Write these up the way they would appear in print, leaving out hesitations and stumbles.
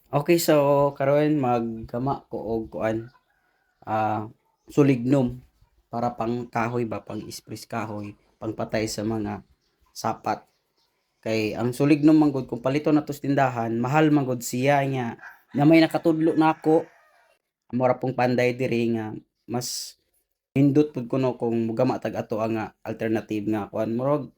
Okay, so karon maggama ko og kuan, ah, sulignom para pang kahoy ba, pang-spruce kahoy, pangpatay sa mga sapat. Kay ang sulignom man gud kung paliton nato sa tindahan, mahal man gud siya nga na may nakatudlo nako, mura pong panday diri nga mas nindot pud kuno kung mogama tag ato nga alternative nga kuan murag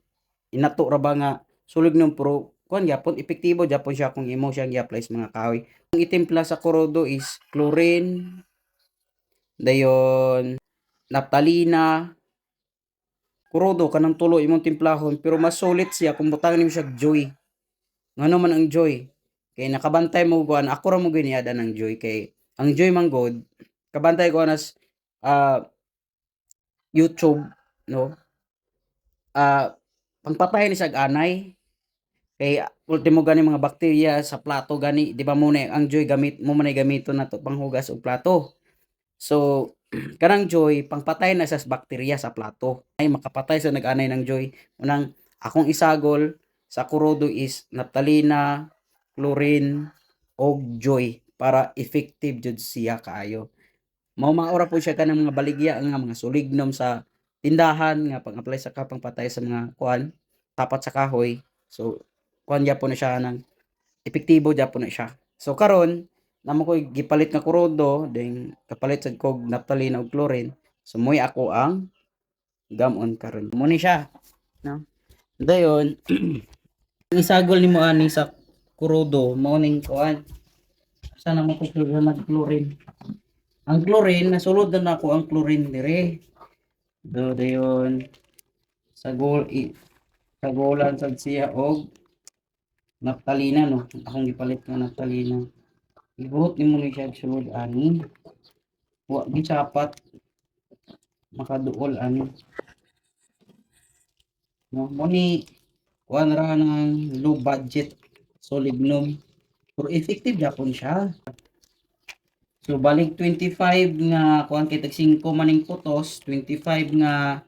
inato ra ba nga sulignom pero kuan gyapon epektibo gyapon siya kung imo siyang i-apply sa mga kahoy. Ang itimpla sa kurodo is chlorine, dayon naptalina, kurodo kanang tulo imong timplahon pero mas sulit siya kung butang nimo siya joy. Ngano man ang joy? Kay nakabantay mo kuan ako ra mo giniada ng joy kay ang joy man god kabantay ko anas YouTube no. Pangpatay ni sag anay kay ultimo gani mga bakterya sa plato gani di ba muna ang joy gamit mo man gamiton nato panghugas og plato. So, kanang joy pangpatay na sa bakterya sa plato. Ay makapatay sa nag-anay ng joy. Unang akong isagol sa kurodo is naptalina, chlorine, og joy para effective jud siya kaayo. Mao maura po siya kanang mga baligya nga mga sulignom sa tindahan nga pang-apply sa pangpatay sa mga kuan tapat sa kahoy. So, kuan gyapon na siya ng epektibo gyapon na siya. So karon namo ko'y gipalit nga kurodo then kapalit sad kog naptalina ug chlorine. So mo'y ako ang gamon karon. Mo ni siya, no? Dayon isagol nimo ani sa kurodo mao ning kuan. Sana mo ko chlorine. Ang chlorine nasulod na nako ang chlorine dire. Do dayon sagol sagolan sad siya og naptalina no. Akong gipalit nga naptalina. Ibuhot nimo ni siya sulod ani. Wa gid sapat makaduol ani. No, mo ni kuan ra ng low budget Solignum. Pero effective gyapon siya. So balik 25 nga kuan kay tag 5 maning putos, 25 nga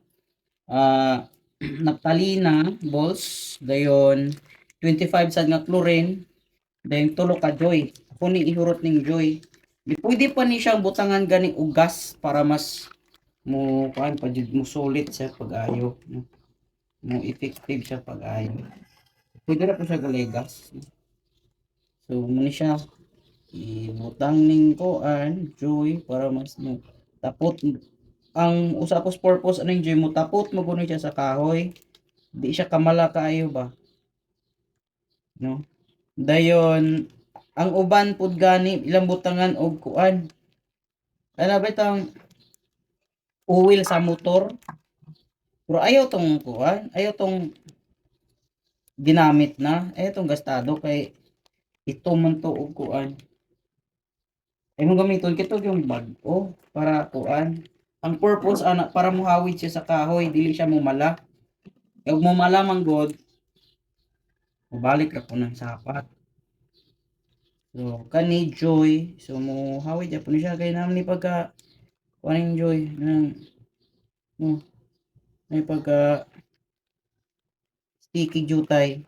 ah naptalina balls, dayon 25 sad nga chlorine, dayon tulo ka joy. Ako ni ihurot ning joy. Di pwede pa ni siyang butangan ganing ugas para mas mo kuan pa jud mo solid sa pag-ayo, no? Mo effective siya pag-ayo. Pwede ra po siya galegas. So mo ni siya ibutang ning kuan joy para mas mo tapot ang usapos purpose aning joy mo tapot mo kuno siya sa kahoy di siya kamala kaayo ba, no? Dayon ang uban pud gani ilang butangan og kuan ano ba itang oil sa motor pero ayaw tong kuan ayaw tong ginamit na ayaw tong gastado kay ito man to og kuan ay mong gamiton kito yung bag-o para kuan ang purpose ana para muhawid siya sa kahoy dili siya mumala ug mumala man god mabalik ra po ng sapat. So kani joy so muhawid gyapon siya kay naman ni pagka kuaning joy nang may pagka sticky jutay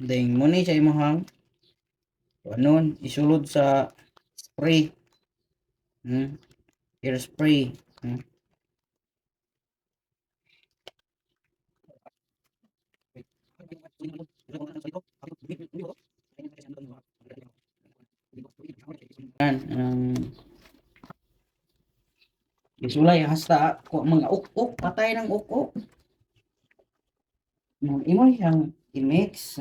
ding mo ni siya imong anon isulod sa spray, air spray, yan isulay hasta ko mga uk-uk patay ng uk-uk imo siyang i-mix,